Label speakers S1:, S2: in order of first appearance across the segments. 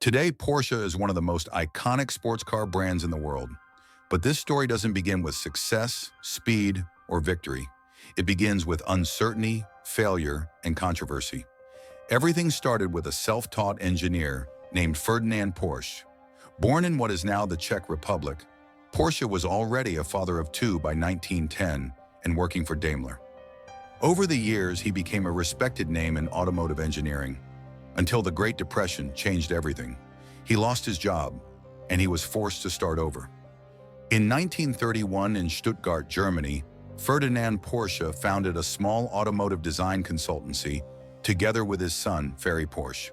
S1: Today, Porsche is one of the most iconic sports car brands in the world. But this story doesn't begin with success, speed, or victory. It begins with uncertainty, failure, and controversy. Everything started with a self-taught engineer named Ferdinand Porsche. Born in what is now the Czech Republic, Porsche was already a father of two by 1910 and working for Daimler. Over the years, he became a respected name in automotive engineering, until the Great Depression changed everything. He lost his job, and he was forced to start over. In 1931 in Stuttgart, Germany, Ferdinand Porsche founded a small automotive design consultancy together with his son, Ferry Porsche.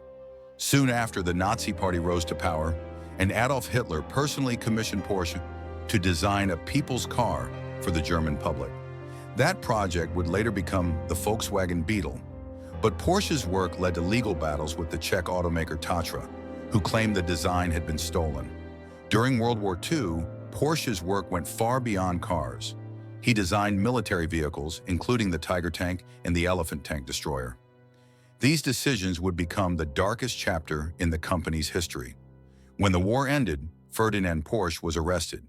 S1: Soon after, the Nazi Party rose to power, and Adolf Hitler personally commissioned Porsche to design a people's car for the German public. That project would later become the Volkswagen Beetle. But Porsche's work led to legal battles with the Czech automaker Tatra, who claimed the design had been stolen. During World War II, Porsche's work went far beyond cars. He designed military vehicles, including the Tiger tank and the Elephant tank destroyer. These decisions would become the darkest chapter in the company's history. When the war ended, Ferdinand Porsche was arrested.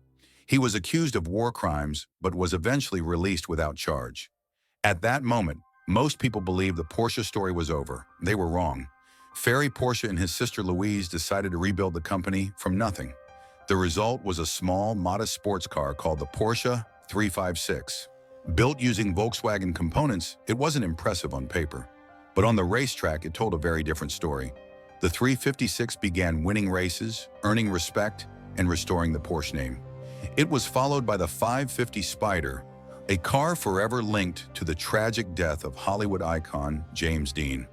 S1: He was accused of war crimes, but was eventually released without charge. At that moment, most people believed the Porsche story was over. They were wrong. Ferry Porsche and his sister Louise decided to rebuild the company from nothing. The result was a small, modest sports car called the Porsche 356. Built using Volkswagen components, it wasn't impressive on paper. But on the racetrack, it told a very different story. The 356 began winning races, earning respect, and restoring the Porsche name. It was followed by the 550 Spider, a car forever linked to the tragic death of Hollywood icon James Dean.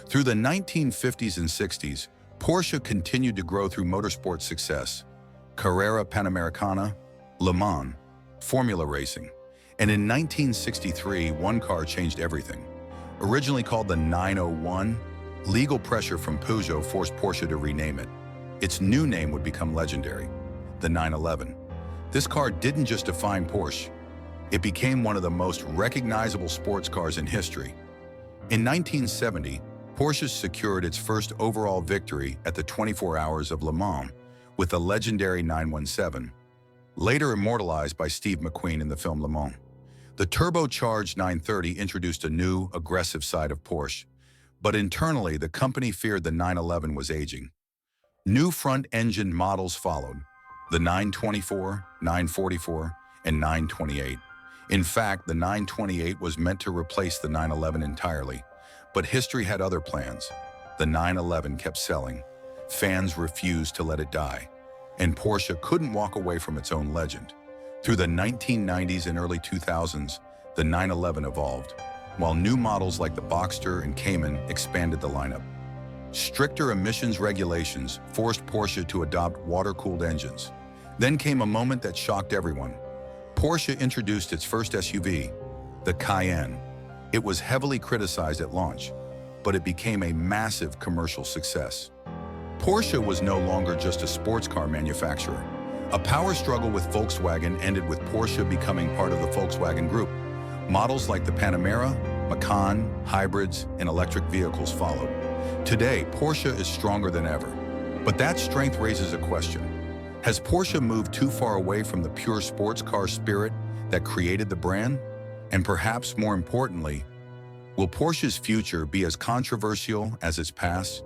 S1: Through the 1950s and 60s, Porsche continued to grow through motorsport success: Carrera Panamericana, Le Mans, Formula racing. And in 1963, one car changed everything. Originally called the 901, legal pressure from Peugeot forced Porsche to rename it. Its new name would become legendary: the 911. This car didn't just define Porsche. It became one of the most recognizable sports cars in history. In 1970, Porsche secured its first overall victory at the 24 Hours of Le Mans with the legendary 917, later immortalized by Steve McQueen in the film Le Mans. The turbocharged 930 introduced a new, aggressive side of Porsche, but internally the company feared the 911 was aging. New front-engine models followed: the 924, 944, and 928. In fact, the 928 was meant to replace the 911 entirely, but history had other plans. The 911 kept selling. Fans refused to let it die, and Porsche couldn't walk away from its own legend. Through the 1990s and early 2000s, the 911 evolved, while new models like the Boxster and Cayman expanded the lineup. Stricter emissions regulations forced Porsche to adopt water-cooled engines. Then came a moment that shocked everyone. Porsche introduced its first SUV, the Cayenne. It was heavily criticized at launch, but it became a massive commercial success. Porsche was no longer just a sports car manufacturer. A power struggle with Volkswagen ended with Porsche becoming part of the Volkswagen Group. Models like the Panamera, Macan, hybrids, and electric vehicles followed. Today, Porsche is stronger than ever. But that strength raises a question. Has Porsche moved too far away from the pure sports car spirit that created the brand? And perhaps more importantly, will Porsche's future be as controversial as its past?